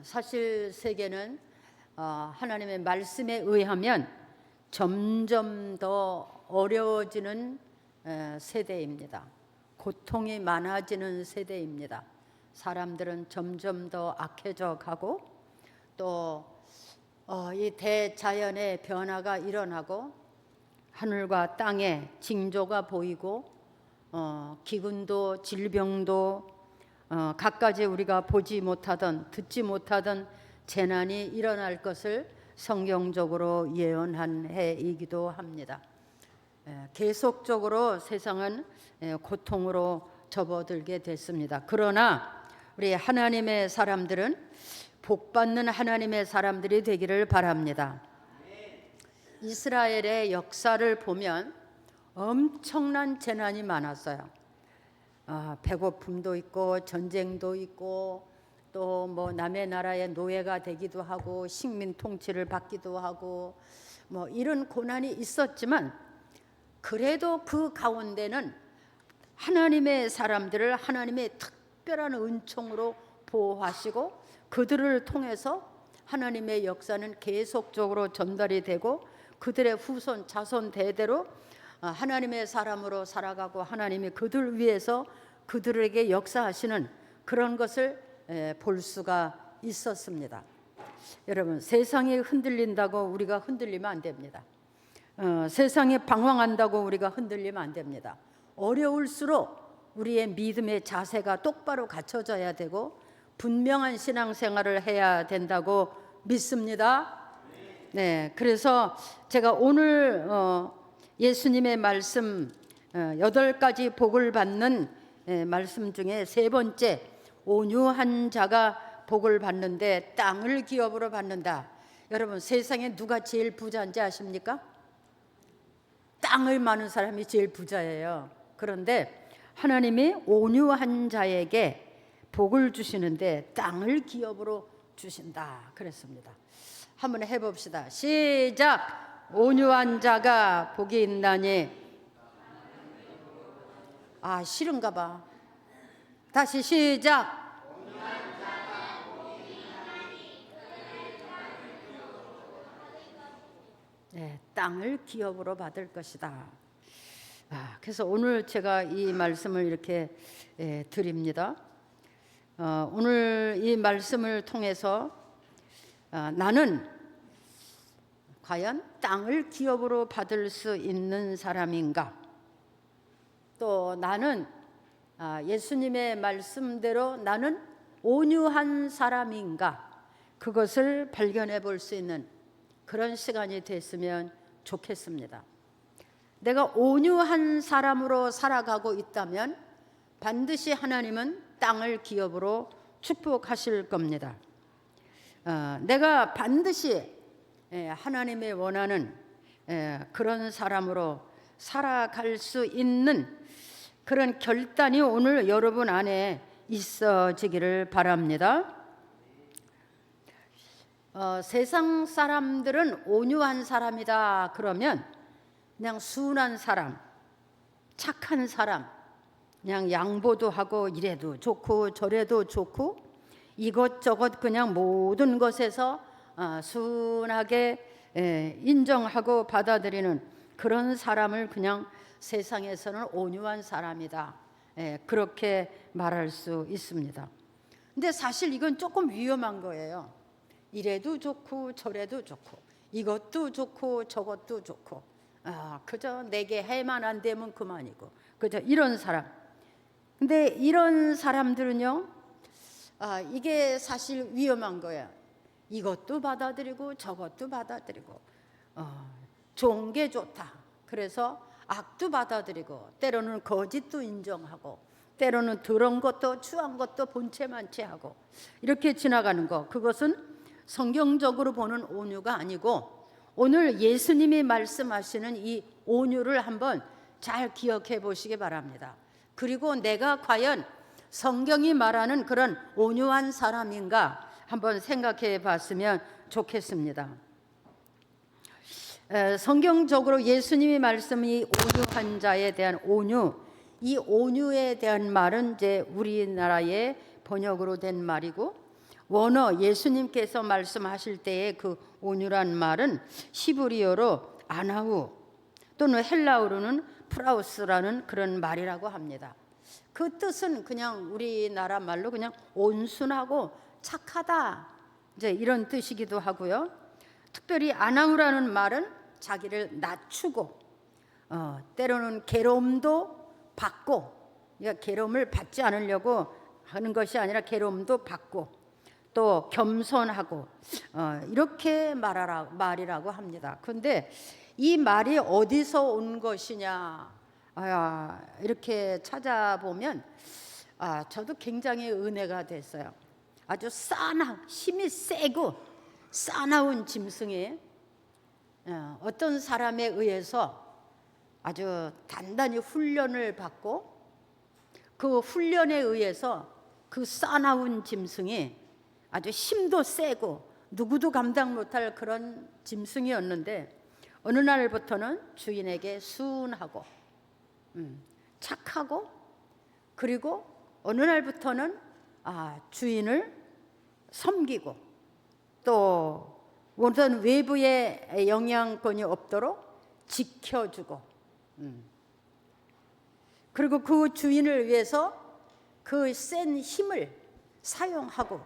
사실 세계는 하나님의 말씀에 의하면 점점 더 어려워지는 세대입니다. 고통이 많아지는 세대입니다. 사람들은 점점 더 악해져 가고 또 이 대자연의 변화가 일어나고 하늘과 땅에 징조가 보이고 기근도 질병도 갖가지 우리가 보지 못하던 듣지 못하던 재난이 일어날 것을 성경적으로 예언한 해이기도 합니다. 계속적으로 세상은 고통으로 접어들게 됐습니다. 그러나 우리 하나님의 사람들은 복받는 하나님의 사람들이 되기를 바랍니다. 이스라엘의 역사를 보면 엄청난 재난이 많았어요. 배고픔도 있고 전쟁도 있고 또 뭐 남의 나라의 노예가 되기도 하고 식민 통치를 받기도 하고 뭐 이런 고난이 있었지만 그래도 그 가운데는 하나님의 사람들을 하나님의 특별한 은총으로 보호하시고 그들을 통해서 하나님의 역사는 계속적으로 전달이 되고 그들의 후손 자손 대대로 하나님의 사람으로 살아가고 하나님이 그들 위해서 그들에게 역사하시는 그런 것을 볼 수가 있었습니다. 여러분, 세상이 흔들린다고 우리가 흔들리면 안 됩니다. 세상이 방황한다고 우리가 흔들리면 안 됩니다. 어려울수록 우리의 믿음의 자세가 똑바로 갖춰져야 되고 분명한 신앙생활을 해야 된다고 믿습니다. 네, 그래서 제가 오늘 예수님의 말씀 8가지 복을 받는 말씀 중에 세 번째, 온유한 자가 복을 받는데 땅을 기업으로 받는다. 여러분, 세상에 누가 제일 부자인지 아십니까? 땅을 많은 사람이 제일 부자예요. 그런데 하나님이 온유한 자에게 복을 주시는데 땅을 기업으로 주신다 그랬습니다. 한번 해봅시다. 시작. 온유한 자가 복이 있나니. 싫은가 봐. 다시 시작. 네, 땅을 기업으로 받을 것이다. 그래서 오늘 제가 이 말씀을 이렇게 드립니다. 오늘 이 말씀을 통해서 나는 과연 땅을 기업으로 받을 수 있는 사람인가? 또 나는 예수님의 말씀대로 나는 온유한 사람인가? 그것을 발견해 볼 수 있는 그런 시간이 됐으면 좋겠습니다. 내가 온유한 사람으로 살아가고 있다면 반드시 하나님은 땅을 기업으로 축복하실 겁니다. 내가 반드시 하나님의 원하는 그런 사람으로 살아갈 수 있는 그런 결단이 오늘 여러분 안에 있어지기를 바랍니다. 세상 사람들은 온유한 사람이다 그러면 그냥 순한 사람, 착한 사람, 그냥 양보도 하고 이래도 좋고 저래도 좋고 이것저것 그냥 모든 것에서 순하게 인정하고 받아들이는 그런 사람을 그냥 세상에서는 온유한 사람이다. 그렇게 말할 수 있습니다. 근데 사실 이건 조금 위험한 거예요. 이래도 좋고 저래도 좋고 이것도 좋고 저것도 좋고 그저 내게 해만 안 되면 그만이고 그저 이런 사람. 근데 이런 사람들은요, 이게 사실 위험한 거예요. 이것도 받아들이고 저것도 받아들이고 좋은 게 좋다. 그래서 악도 받아들이고 때로는 거짓도 인정하고 때로는 더러운 것도 추한 것도 본체만치 하고 이렇게 지나가는 거, 그것은 성경적으로 보는 온유가 아니고 오늘 예수님이 말씀하시는 이 온유를 한번 잘 기억해 보시기 바랍니다. 그리고 내가 과연 성경이 말하는 그런 온유한 사람인가 한번 생각해 봤으면 좋겠습니다. 성경적으로 예수님이 말씀이 온유한 자에 대한 온유, 이 온유에 대한 말은 이제 우리나라의 번역으로 된 말이고 원어 예수님께서 말씀하실 때의 그 온유란 말은 히브리어로 아나우 또는 헬라어로는 프라우스라는 그런 말이라고 합니다. 그 뜻은 그냥 우리나라 말로 그냥 온순하고 착하다 이제 이런 뜻이기도 하고요. 특별히 아나우라는 말은 자기를 낮추고 때로는 괴로움도 받고, 그러니까 괴로움을 받지 않으려고 하는 것이 아니라 괴로움도 받고 또 겸손하고 이렇게 말이라고 합니다. 그런데 이 말이 어디서 온 것이냐 이렇게 찾아보면 저도 굉장히 은혜가 됐어요. 아주 힘이 세고 싸나운 짐승이 어떤 사람에 의해서 아주 단단히 훈련을 받고 그 훈련에 의해서 그 싸나운 짐승이 아주 힘도 세고 누구도 감당 못할 그런 짐승이었는데 어느 날부터는 주인에게 순하고 착하고, 그리고 어느 날부터는 주인을 섬기고 또 어떤 외부의 영향권이 없도록 지켜주고 그리고 그 주인을 위해서 그 센 힘을 사용하고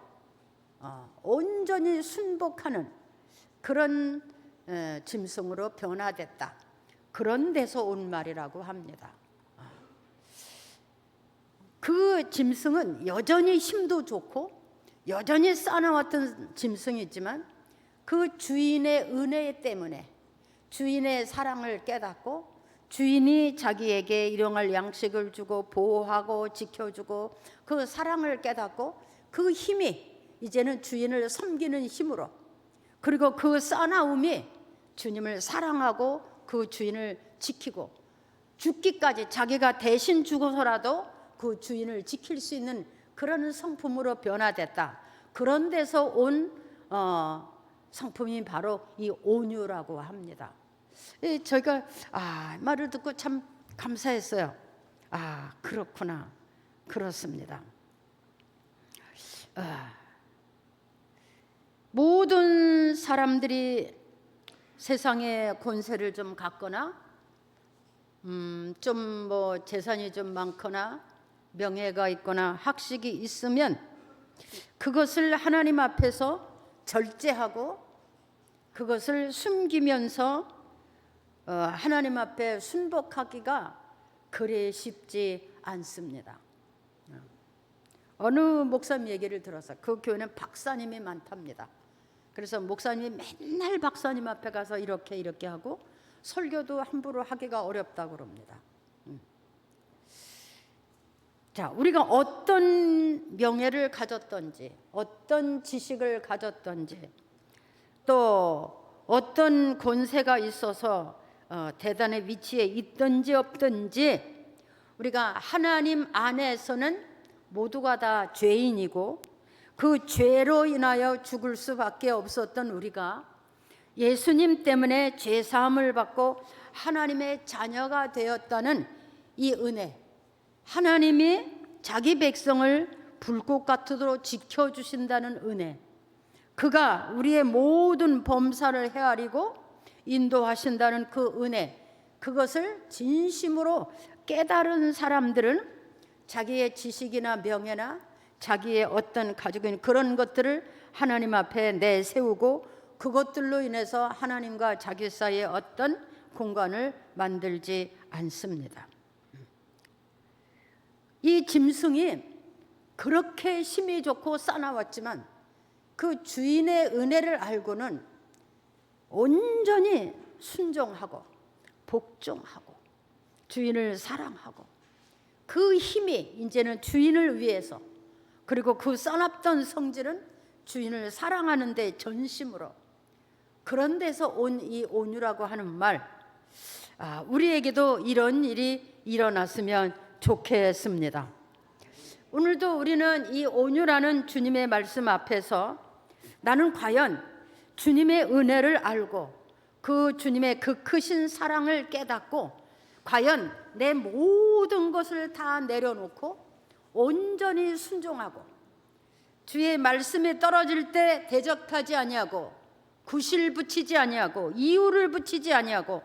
온전히 순복하는 그런 짐승으로 변화됐다. 그런 데서 온 말이라고 합니다. 그 짐승은 여전히 힘도 좋고 여전히 싸나웠던 짐승이지만 그 주인의 은혜 때문에 주인의 사랑을 깨닫고 주인이 자기에게 일용할 양식을 주고 보호하고 지켜주고 그 사랑을 깨닫고 그 힘이 이제는 주인을 섬기는 힘으로, 그리고 그 싸나움이 주님을 사랑하고 그 주인을 지키고 죽기까지 자기가 대신 죽어서라도 그 주인을 지킬 수 있는 그런 성품으로 변화됐다. 그런 데서 온 성품이 바로 이 온유라고 합니다. 저희가 말을 듣고 참 감사했어요. 그렇구나, 그렇습니다. 모든 사람들이 세상에 권세를 좀 갖거나 좀 뭐 재산이 좀 많거나 명예가 있거나 학식이 있으면 그것을 하나님 앞에서 절제하고 그것을 숨기면서 하나님 앞에 순복하기가 그리 쉽지 않습니다. 어느 목사님 얘기를 들어서 그 교회는 박사님이 많답니다. 그래서 목사님이 맨날 박사님 앞에 가서 이렇게 하고 설교도 함부로 하기가 어렵다고 그럽니다. 자, 우리가 어떤 명예를 가졌던지 어떤 지식을 가졌던지 또 어떤 권세가 있어서 대단의 위치에 있든지 없든지 우리가 하나님 안에서는 모두가 다 죄인이고 그 죄로 인하여 죽을 수밖에 없었던 우리가 예수님 때문에 죄 사함을 받고 하나님의 자녀가 되었다는 이 은혜, 하나님이 자기 백성을 불꽃 같도록 지켜주신다는 은혜, 그가 우리의 모든 범사를 헤아리고 인도하신다는 그 은혜, 그것을 진심으로 깨달은 사람들은 자기의 지식이나 명예나 자기의 어떤 가지고 있는 그런 것들을 하나님 앞에 내세우고 그것들로 인해서 하나님과 자기 사이에 어떤 공간을 만들지 않습니다. 이 짐승이 그렇게 힘이 좋고 싸나웠지만 그 주인의 은혜를 알고는 온전히 순종하고 복종하고 주인을 사랑하고 그 힘이 이제는 주인을 위해서, 그리고 그 싸납던 성질은 주인을 사랑하는 데 전심으로, 그런 데서 온 이 온유라고 하는 말, 우리에게도 이런 일이 일어났으면 좋겠습니다. 오늘도 우리는 이 온유라는 주님의 말씀 앞에서 나는 과연 주님의 은혜를 알고 그 주님의 그 크신 사랑을 깨닫고 과연 내 모든 것을 다 내려놓고 온전히 순종하고 주의 말씀에 떨어질 때 대적하지 아니하고 구실 붙이지 아니하고 이유를 붙이지 아니하고,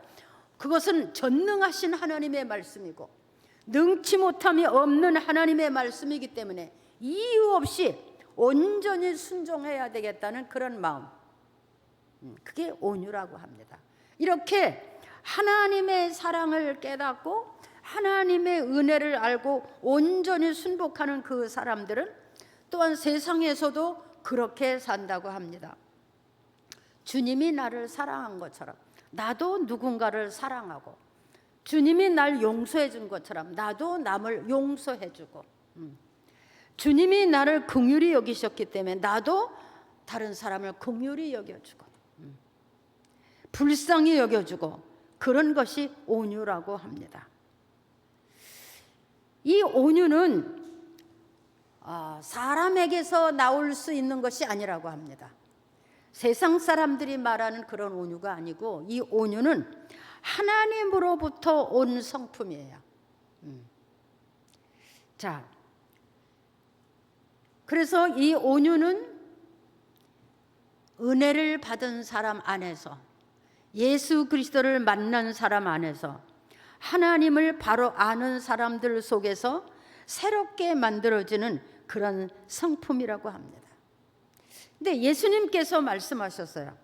그것은 전능하신 하나님의 말씀이고 능치 못함이 없는 하나님의 말씀이기 때문에 이유 없이 온전히 순종해야 되겠다는 그런 마음, 그게 온유라고 합니다. 이렇게 하나님의 사랑을 깨닫고 하나님의 은혜를 알고 온전히 순복하는 그 사람들은 또한 세상에서도 그렇게 산다고 합니다. 주님이 나를 사랑한 것처럼 나도 누군가를 사랑하고, 주님이 날 용서해 준 것처럼 나도 남을 용서해 주고, 주님이 나를 긍휼히 여기셨기 때문에 나도 다른 사람을 긍휼히 여겨주고, 불쌍히 여겨주고, 그런 것이 온유라고 합니다. 이 온유는 사람에게서 나올 수 있는 것이 아니라고 합니다. 세상 사람들이 말하는 그런 온유가 아니고, 이 온유는 하나님으로부터 온 성품이에요. 자, 그래서 이 온유는 은혜를 받은 사람 안에서, 예수 그리스도를 만난 사람 안에서, 하나님을 바로 아는 사람들 속에서 새롭게 만들어지는 그런 성품이라고 합니다. 근데 예수님께서 말씀하셨어요.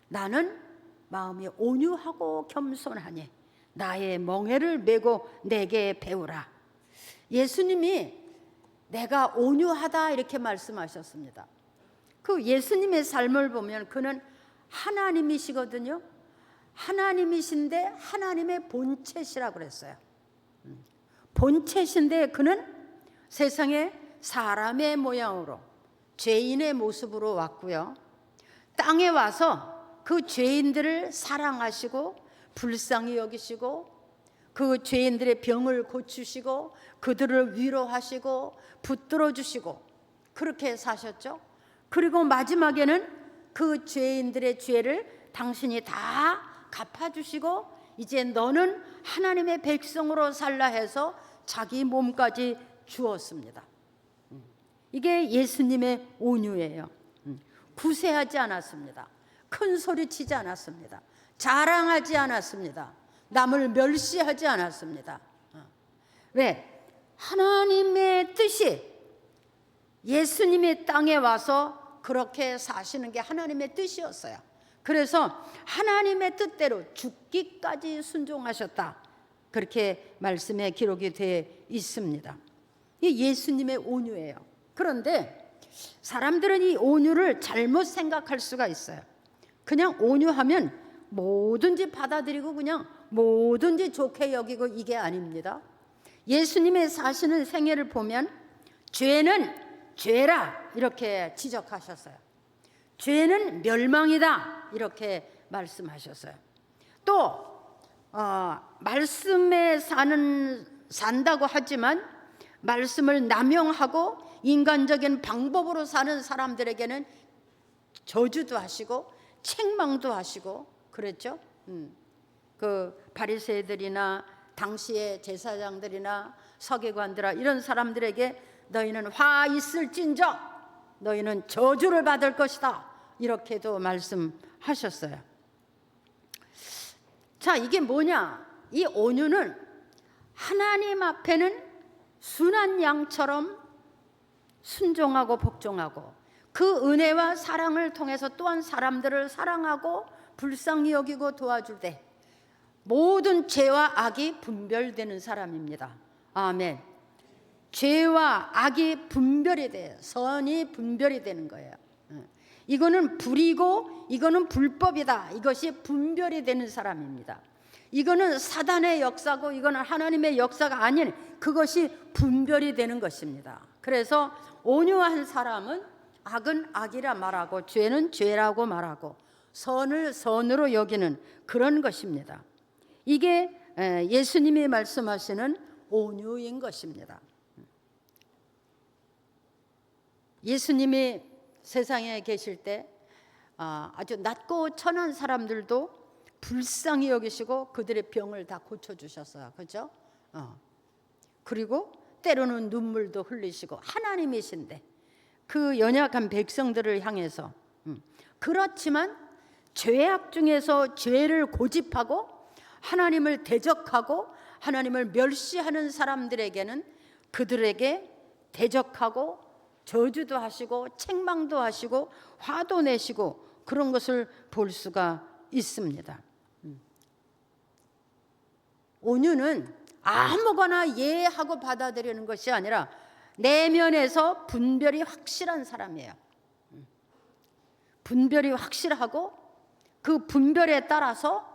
나는 마음이 온유하고 겸손하니 나의 멍에를 메고 내게 배우라. 예수님이 내가 온유하다 이렇게 말씀하셨습니다. 그 예수님의 삶을 보면 그는 하나님이시거든요. 하나님이신데 하나님의 본체시라고 그랬어요. 본체신데 그는 세상에 사람의 모양으로 죄인의 모습으로 왔고요. 땅에 와서 그 죄인들을 사랑하시고 불쌍히 여기시고 그 죄인들의 병을 고치시고 그들을 위로하시고 붙들어 주시고 그렇게 사셨죠. 그리고 마지막에는 그 죄인들의 죄를 당신이 다 갚아주시고 이제 너는 하나님의 백성으로 살라 해서 자기 몸까지 주었습니다. 이게 예수님의 온유예요. 구세하지 않았습니다. 큰 소리 치지 않았습니다. 자랑하지 않았습니다. 남을 멸시하지 않았습니다. 왜? 하나님의 뜻이 예수님의 땅에 와서 그렇게 사시는 게 하나님의 뜻이었어요. 그래서 하나님의 뜻대로 죽기까지 순종하셨다. 그렇게 말씀에 기록이 되어 있습니다. 이 예수님의 온유예요. 그런데 사람들은 이 온유를 잘못 생각할 수가 있어요. 그냥 온유하면 뭐든지 받아들이고 그냥 뭐든지 좋게 여기고, 이게 아닙니다. 예수님의 사시는 생애를 보면 죄는 죄라 이렇게 지적하셨어요. 죄는 멸망이다 이렇게 말씀하셨어요. 또 말씀에 산다고 하지만 말씀을 남용하고 인간적인 방법으로 사는 사람들에게는 저주도 하시고 책망도 하시고 그랬죠. 그 바리새이들이나 당시의 제사장들이나 서기관들아 이런 사람들에게 너희는 화 있을진저 너희는 저주를 받을 것이다 이렇게도 말씀하셨어요. 자, 이게 뭐냐? 이 온유는 하나님 앞에는 순한 양처럼 순종하고 복종하고 그 은혜와 사랑을 통해서 또한 사람들을 사랑하고 불쌍히 여기고 도와줄 때 모든 죄와 악이 분별되는 사람입니다. 아멘. 죄와 악이 분별이 돼요. 선이 분별이 되는 거예요. 이거는 불이고 이거는 불법이다. 이것이 분별이 되는 사람입니다. 이거는 사단의 역사고 이거는 하나님의 역사가 아닌 그것이 분별이 되는 것입니다. 그래서 온유한 사람은 악은 악이라 말하고 죄는 죄라고 말하고 선을 선으로 여기는 그런 것입니다. 이게 예수님이 말씀하시는 온유인 것입니다. 예수님이 세상에 계실 때 아주 낮고 천한 사람들도 불쌍히 여기시고 그들의 병을 다 고쳐주셨어요. 그렇죠? 그리고 때로는 눈물도 흘리시고 하나님이신데 그 연약한 백성들을 향해서 그렇지만 죄악 중에서 죄를 고집하고 하나님을 대적하고 하나님을 멸시하는 사람들에게는 그들에게 대적하고 저주도 하시고 책망도 하시고 화도 내시고 그런 것을 볼 수가 있습니다. 온유는 아무거나 예하고 받아들이는 것이 아니라 내면에서 분별이 확실한 사람이에요. 분별이 확실하고 그 분별에 따라서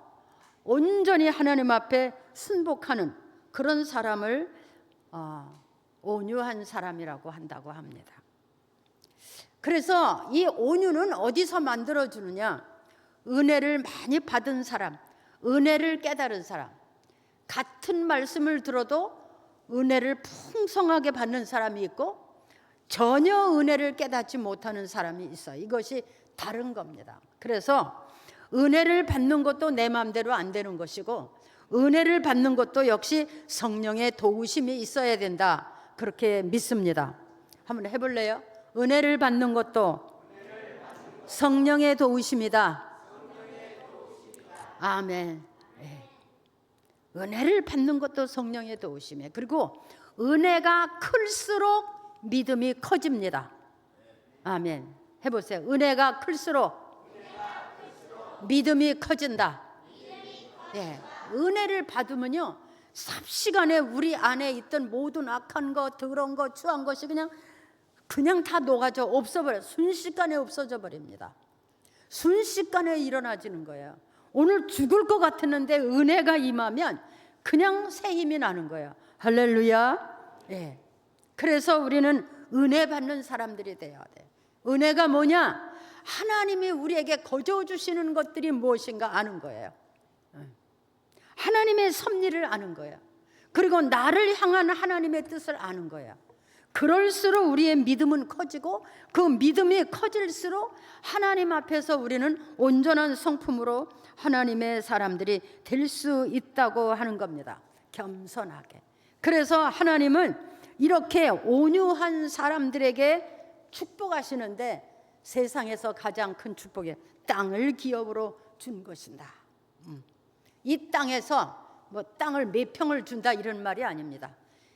온전히 하나님 앞에 순복하는 그런 사람을 온유한 사람이라고 한다고 합니다. 그래서 이 온유는 어디서 만들어주느냐? 은혜를 많이 받은 사람, 은혜를 깨달은 사람, 같은 말씀을 들어도 은혜를 풍성하게 받는 사람이 있고 전혀 은혜를 깨닫지 못하는 사람이 있어요. 이것이 다른 겁니다. 그래서 은혜를 받는 것도 내 마음대로 안 되는 것이고 은혜를 받는 것도 역시 성령의 도우심이 있어야 된다. 그렇게 믿습니다. 한번 해볼래요? 은혜를 받는 것도 성령의 도우심이다. 아멘. 네. 은혜를 받는 것도 성령의 도우심이에요. 그리고 은혜가 클수록 믿음이 커집니다. 아멘. 해보세요. 은혜가 클수록 믿음이 커진다. 예. 은혜를 받으면요, 삽시간에 우리 안에 있던 모든 악한 것, 더러운 것, 추한 것이 그냥 다 녹아져 없어버려요. 순식간에 없어져 버립니다. 순식간에 일어나지는 거예요. 오늘 죽을 것 같았는데 은혜가 임하면 그냥 새 힘이 나는 거예요. 할렐루야. 예. 그래서 우리는 은혜 받는 사람들이 되어야 돼. 은혜가 뭐냐? 하나님이 우리에게 거저 주시는 것들이 무엇인가 아는 거예요. 하나님의 섭리를 아는 거예요. 그리고 나를 향한 하나님의 뜻을 아는 거예요. 그럴수록 우리의 믿음은 커지고 그 믿음이 커질수록 하나님 앞에서 우리는 온전한 성품으로 하나님의 사람들이 될 수 있다고 하는 겁니다. 겸손하게. 그래서 하나님은 이렇게 온유한 사람들에게 축복하시는데 세상에서 가장 큰 축복이 땅을 기업으로 준 것이다. 이 땅에서 뭐 땅을 몇 평을 준다 이런 말이 아닙니다.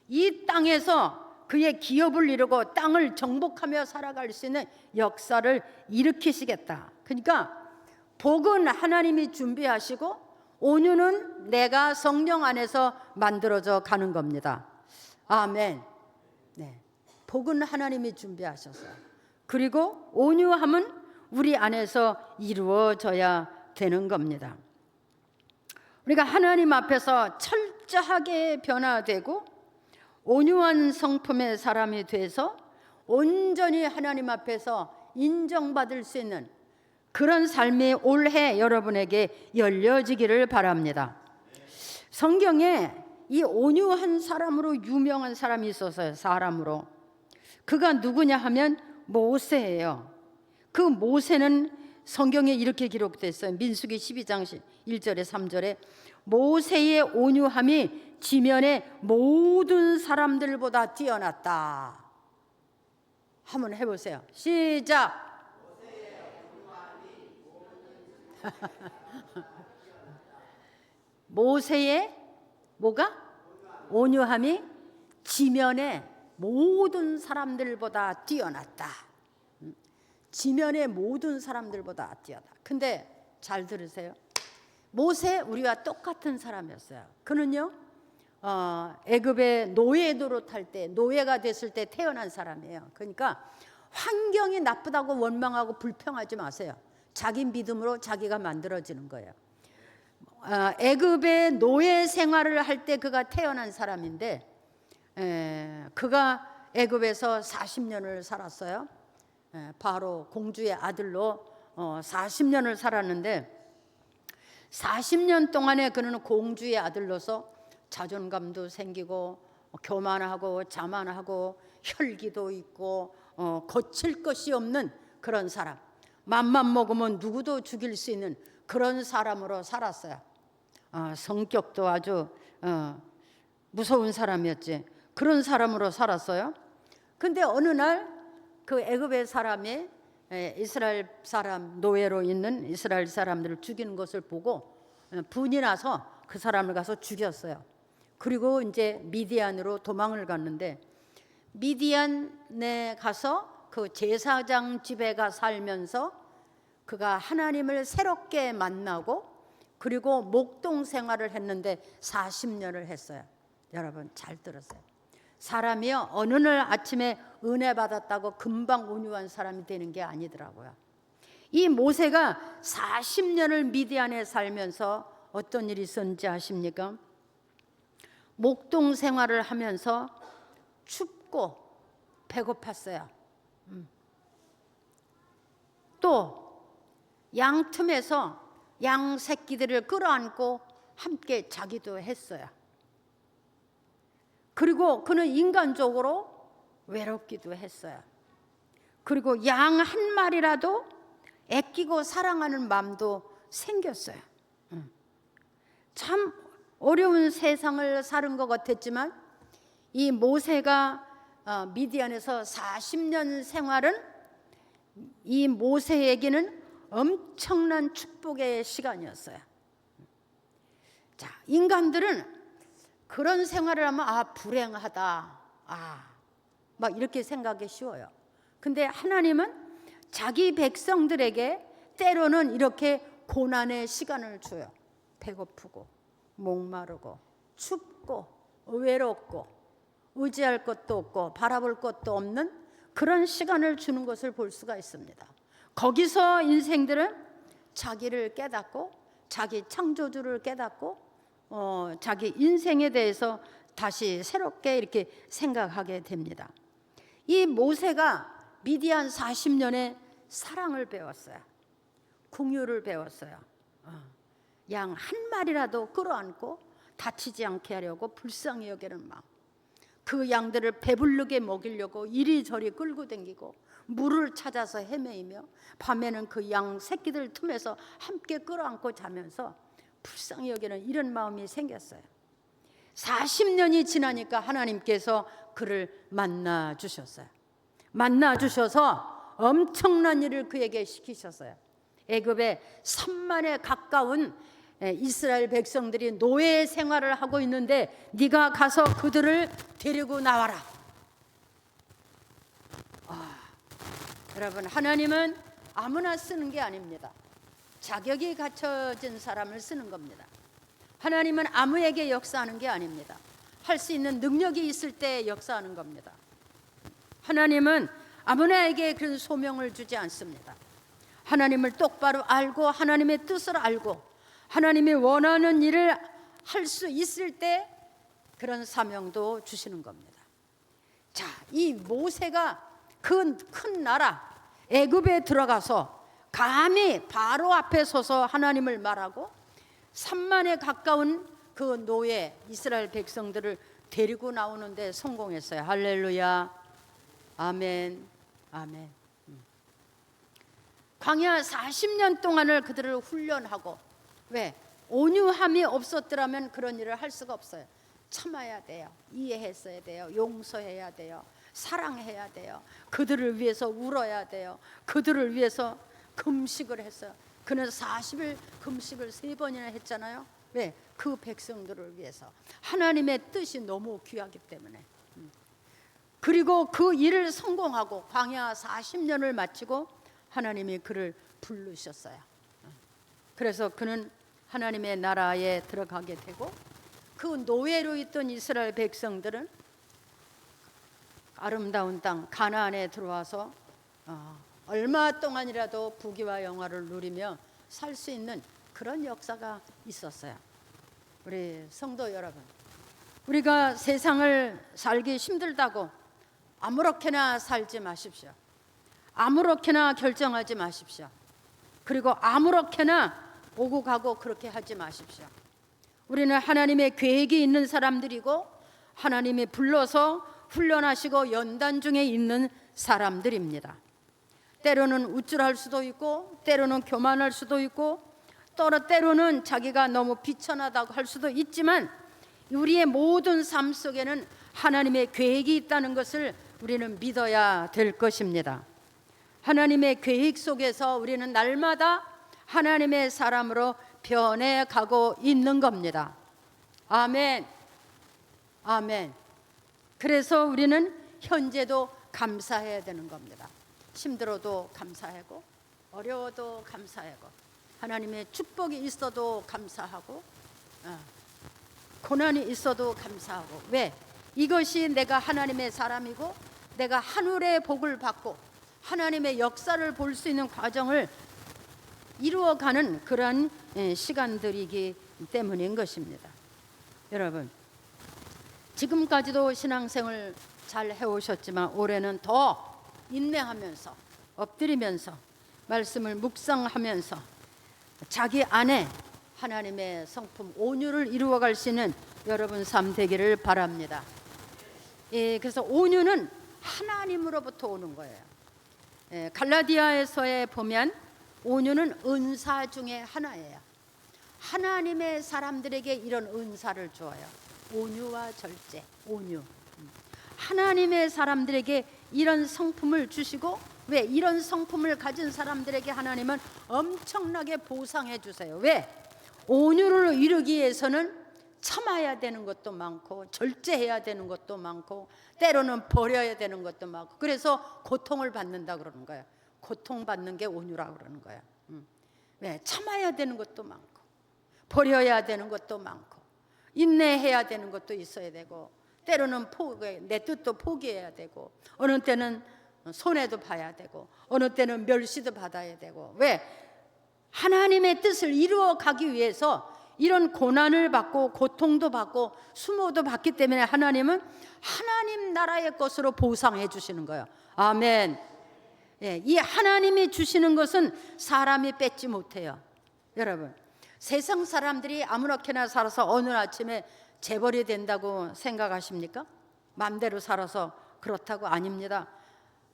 이 땅에서 그의 기업을 이루고 땅을 정복하며 살아갈 수 있는 역사를 일으키시겠다. 그러니까 복은 하나님이 준비하시고 온유는 내가 성령 안에서 만들어져 가는 겁니다. 아멘. 네. 복은 하나님이 준비하셔서 그리고 온유함은 우리 안에서 이루어져야 되는 겁니다. 우리가 하나님 앞에서 철저하게 변화되고 온유한 성품의 사람이 돼서 온전히 하나님 앞에서 인정받을 수 있는 그런 삶이 올해 여러분에게 열려지기를 바랍니다. 성경에 이 온유한 사람으로 유명한 사람이 있었어요. 사람으로. 그가 누구냐 하면 모세예요. 그 모세는 성경에 이렇게 기록됐어요. 민수기 12장 1절에 3절에 모세의 온유함이 지면의 모든 사람들보다 뛰어났다. 한번 해보세요. 시작. 모세의 뭐가? 온유함이 지면의 모든 사람들보다 뛰어났다. 지면의 모든 사람들보다 뛰어다. 근데 잘 들으세요. 모세 우리와 똑같은 사람이었어요. 그는요 애굽의 노예 노릇할 때 노예가 됐을 때 태어난 사람이에요. 그러니까 환경이 나쁘다고 원망하고 불평하지 마세요. 자기 믿음으로 자기가 만들어지는 거예요. 애굽의 노예 생활을 할 때 그가 태어난 사람인데 그가 애굽에서 40년을 살았어요. 바로 공주의 아들로 40년을 살았는데 40년 동안에 그는 공주의 아들로서 자존감도 생기고 교만하고 자만하고 혈기도 있고 거칠 것이 없는 그런 사람, 맘만 먹으면 누구도 죽일 수 있는 그런 사람으로 살았어요. 성격도 아주 무서운 사람이었지. 그런 사람으로 살았어요. 근데 어느 날 그 애굽의 사람이 이스라엘 사람 노예로 있는 이스라엘 사람들을 죽이는 것을 보고 분이 나서 그 사람을 가서 죽였어요. 그리고 이제 미디안으로 도망을 갔는데 미디안에 가서 그 제사장 집에 가 살면서 그가 하나님을 새롭게 만나고 그리고 목동 생활을 했는데 40년을 했어요. 여러분 잘 들었어요. 사람이요 어느 날 아침에 은혜 받았다고 금방 온유한 사람이 되는 게 아니더라고요. 이 모세가 40년을 미디안에 살면서 어떤 일이 있었는지 아십니까? 목동 생활을 하면서 춥고 배고팠어요. 또 양틈에서 양 새끼들을 끌어안고 함께 자기도 했어요. 그리고 그는 인간적으로 외롭기도 했어요. 그리고 양 한 마리라도 아끼고 사랑하는 마음도 생겼어요. 참 어려운 세상을 사는 것 같았지만 이 모세가 미디안에서 40년 생활은 이 모세에게는 엄청난 축복의 시간이었어요. 자, 인간들은 그런 생활을 하면 불행하다, 막 이렇게 생각이 쉬워요. 근데 하나님은 자기 백성들에게 때로는 이렇게 고난의 시간을 줘요. 배고프고 목마르고 춥고 외롭고 의지할 것도 없고 바라볼 것도 없는 그런 시간을 주는 것을 볼 수가 있습니다. 거기서 인생들은 자기를 깨닫고 자기 창조주를 깨닫고 자기 인생에 대해서 다시 새롭게 이렇게 생각하게 됩니다. 이 모세가 미디안 40년의 사랑을 배웠어요. 긍휼을 배웠어요. 양 한 마리라도 끌어안고 다치지 않게 하려고 불쌍히 여기는 마음. 그 양들을 배부르게 먹이려고 이리저리 끌고 다니고 물을 찾아서 헤매이며 밤에는 그 양 새끼들 틈에서 함께 끌어안고 자면서 불쌍히 여기는 이런 마음이 생겼어요. 40년이 지나니까 하나님께서 그를 만나 주셨어요. 만나 주셔서 엄청난 일을 그에게 시키셨어요. 애굽에 3만에 가까운 이스라엘 백성들이 노예 생활을 하고 있는데 네가 가서 그들을 데리고 나와라. 여러분 하나님은 아무나 쓰는 게 아닙니다. 자격이 갖춰진 사람을 쓰는 겁니다. 하나님은 아무에게 역사하는 게 아닙니다. 할 수 있는 능력이 있을 때 역사하는 겁니다. 하나님은 아무나에게 그런 소명을 주지 않습니다. 하나님을 똑바로 알고 하나님의 뜻을 알고 하나님이 원하는 일을 할 수 있을 때 그런 사명도 주시는 겁니다. 자, 이 모세가 그 큰 나라 애굽에 들어가서 감히 바로 앞에 서서 하나님을 말하고 3만에 가까운 그 노예 이스라엘 백성들을 데리고 나오는데 성공했어요. 할렐루야. 아멘. 아멘. 광야 40년 동안을 그들을 훈련하고 왜? 온유함이 없었더라면 그런 일을 할 수가 없어요. 참아야 돼요. 이해했어야 돼요. 용서해야 돼요. 사랑해야 돼요. 그들을 위해서 울어야 돼요. 그들을 위해서 금식을 했어요. 그는 40일 금식을 3번이나 했잖아요. 왜? 그 백성들을 위해서. 하나님의 뜻이 너무 귀하기 때문에. 그리고 그 일을 성공하고 광야 40년을 마치고 하나님이 그를 부르셨어요. 그래서 그는 하나님의 나라에 들어가게 되고 그 노예로 있던 이스라엘 백성들은 아름다운 땅 가나안에 들어와서 얼마 동안이라도 부귀와 영화를 누리며 살 수 있는 그런 역사가 있었어요. 우리 성도 여러분, 우리가 세상을 살기 힘들다고 아무렇게나 살지 마십시오. 아무렇게나 결정하지 마십시오. 그리고 아무렇게나 오고 가고 그렇게 하지 마십시오. 우리는 하나님의 계획이 있는 사람들이고 하나님이 불러서 훈련하시고 연단 중에 있는 사람들입니다. 때로는 우쭐할 수도 있고 때로는 교만할 수도 있고 또 때로는 자기가 너무 비천하다고 할 수도 있지만 우리의 모든 삶 속에는 하나님의 계획이 있다는 것을 우리는 믿어야 될 것입니다. 하나님의 계획 속에서 우리는 날마다 하나님의 사람으로 변해가고 있는 겁니다. 아멘. 아멘. 그래서 우리는 현재도 감사해야 되는 겁니다. 힘들어도 감사하고 어려워도 감사하고 하나님의 축복이 있어도 감사하고 고난이 있어도 감사하고. 왜? 이것이 내가 하나님의 사람이고 내가 하늘의 복을 받고 하나님의 역사를 볼 수 있는 과정을 이루어가는 그런 시간들이기 때문인 것입니다. 여러분, 지금까지도 신앙생활 잘 해오셨지만 올해는 더 인내하면서 엎드리면서 말씀을 묵상하면서 자기 안에 하나님의 성품 온유를 이루어갈 수 있는 여러분 삶 되기를 바랍니다. 그래서 온유는 하나님으로부터 오는 거예요. 갈라디아에서에 보면 온유는 은사 중에 하나예요. 하나님의 사람들에게 이런 은사를 주어요. 온유와 절제, 온유. 하나님의 사람들에게 이런 성품을 주시고, 왜? 이런 성품을 가진 사람들에게 하나님은 엄청나게 보상해 주세요. 왜? 온유를 이루기 위해서는 참아야 되는 것도 많고 절제해야 되는 것도 많고 때로는 버려야 되는 것도 많고, 그래서 고통을 받는다 그러는 거예요. 고통받는 게 온유라 그러는 거예요. 왜? 참아야 되는 것도 많고 버려야 되는 것도 많고 인내해야 되는 것도 있어야 되고 때로는 내 뜻도 포기해야 되고 어느 때는 손해도 봐야 되고 어느 때는 멸시도 받아야 되고. 왜? 하나님의 뜻을 이루어 가기 위해서 이런 고난을 받고 고통도 받고 수모도 받기 때문에 하나님은 하나님 나라의 것으로 보상해 주시는 거예요. 아멘. 이 하나님이 주시는 것은 사람이 뺏지 못해요. 여러분, 세상 사람들이 아무렇게나 살아서 어느 아침에 재벌이 된다고 생각하십니까? 마음대로 살아서 그렇다고 아닙니다.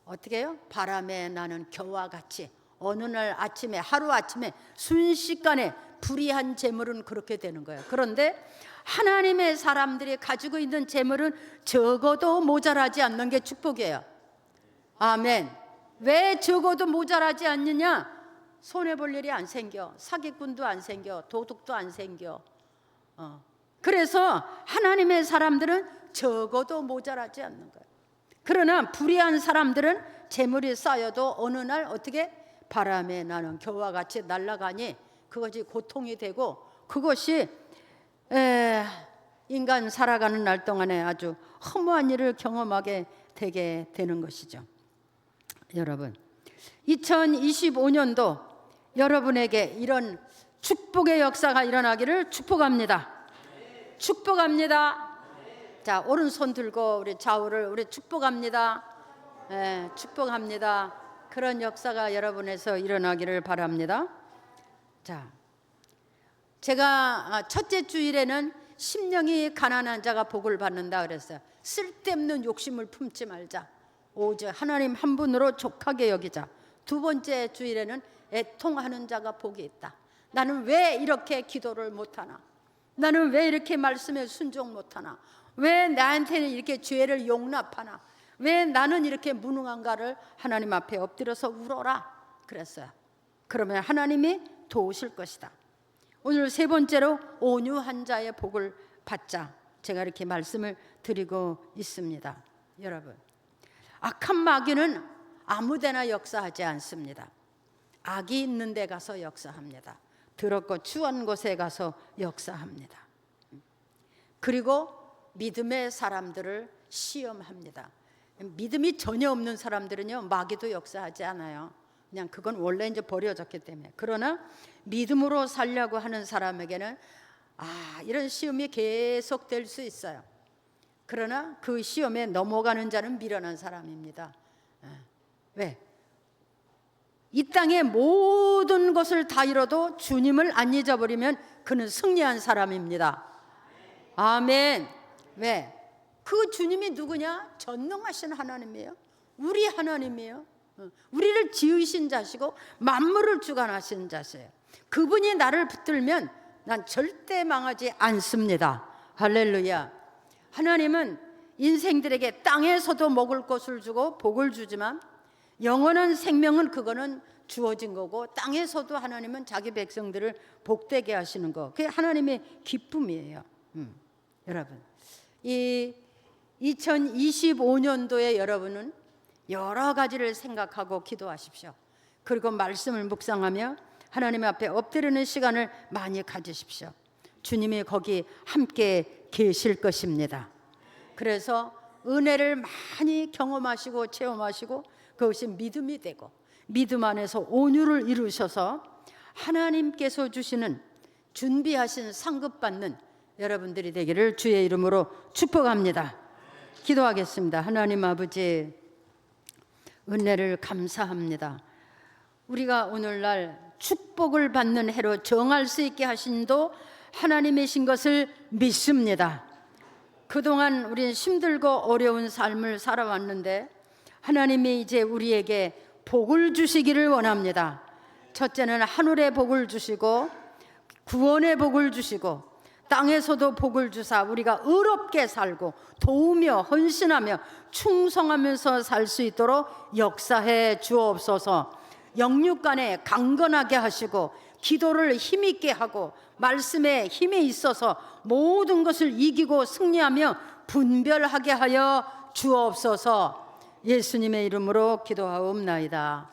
어떻게 해요? 바람에 나는 겨와 같이 어느 날 아침에 하루아침에 순식간에 불의한 재물은 그렇게 되는 거예요. 그런데 하나님의 사람들이 가지고 있는 재물은 적어도 모자라지 않는 게 축복이에요. 아멘. 왜 적어도 모자라지 않느냐? 손해볼 일이 안 생겨. 사기꾼도 안 생겨. 도둑도 안 생겨. 그래서 하나님의 사람들은 적어도 모자라지 않는 거예요. 그러나 불의한 사람들은 재물이 쌓여도 어느 날 어떻게 바람에 나는 겨와 같이 날아가니 그것이 고통이 되고 그것이 인간 살아가는 날 동안에 아주 허무한 일을 경험하게 되게 되는 것이죠. 여러분, 2025년도 여러분에게 이런 축복의 역사가 일어나기를 축복합니다. 축복합니다. 자, 오른손 들고 우리 좌우를 우리 축복합니다. 축복합니다. 그런 역사가 여러분에서 일어나기를 바랍니다. 자, 제가 첫째 주일에는 심령이 가난한 자가 복을 받는다 그랬어요. 쓸데없는 욕심을 품지 말자. 오직 하나님 한 분으로 족하게 여기자. 두 번째 주일에는 애통하는 자가 복이 있다. 나는 왜 이렇게 기도를 못하나? 나는 왜 이렇게 말씀에 순종 못하나? 왜 나한테는 이렇게 죄를 용납하나? 왜 나는 이렇게 무능한가를 하나님 앞에 엎드려서 울어라 그랬어요. 그러면 하나님이 도우실 것이다. 오늘 세 번째로 온유한 자의 복을 받자. 제가 이렇게 말씀을 드리고 있습니다. 여러분, 악한 마귀는 아무데나 역사하지 않습니다. 악이 있는 데 가서 역사합니다. 더럽고 추한 곳에 가서 역사합니다. 그리고 믿음의 사람들을 시험합니다. 믿음이 전혀 없는 사람들은요, 마귀도 역사하지 않아요. 그냥 그건 원래 이제 버려졌기 때문에. 그러나 믿음으로 살려고 하는 사람에게는 이런 시험이 계속 될 수 있어요. 그러나 그 시험에 넘어가는 자는 미련한 사람입니다. 왜? 이 땅의 모든 것을 다 잃어도 주님을 안 잊어버리면 그는 승리한 사람입니다. 아멘. 왜? 그 주님이 누구냐? 전능하신 하나님이에요. 우리 하나님이에요. 우리를 지으신 자시고 만물을 주관하신 자세요. 그분이 나를 붙들면 난 절대 망하지 않습니다. 할렐루야. 하나님은 인생들에게 땅에서도 먹을 것을 주고 복을 주지만 영원한 생명은 그거는 주어진 거고 땅에서도 하나님은 자기 백성들을 복되게 하시는 거. 그게 하나님의 기쁨이에요. 여러분, 이 2025년도에 여러분은 여러 가지를 생각하고 기도하십시오. 그리고 말씀을 묵상하며 하나님 앞에 엎드리는 시간을 많이 가지십시오. 주님이 거기 함께 계실 것입니다. 그래서 은혜를 많이 경험하시고 체험하시고 그것이 믿음이 되고 믿음 안에서 온유를 이루셔서 하나님께서 주시는 준비하신 상급받는 여러분들이 되기를 주의 이름으로 축복합니다. 기도하겠습니다. 하나님 아버지, 은혜를 감사합니다. 우리가 오늘날 축복을 받는 해로 정할 수 있게 하신도 하나님이신 것을 믿습니다. 그동안 우리는 힘들고 어려운 삶을 살아왔는데 하나님이 이제 우리에게 복을 주시기를 원합니다. 첫째는 하늘의 복을 주시고 구원의 복을 주시고 땅에서도 복을 주사 우리가 의롭게 살고 도우며 헌신하며 충성하면서 살 수 있도록 역사해 주옵소서. 영육간에 강건하게 하시고 기도를 힘있게 하고 말씀에 힘이 있어서 모든 것을 이기고 승리하며 분별하게 하여 주옵소서. 예수님의 이름으로 기도하옵나이다.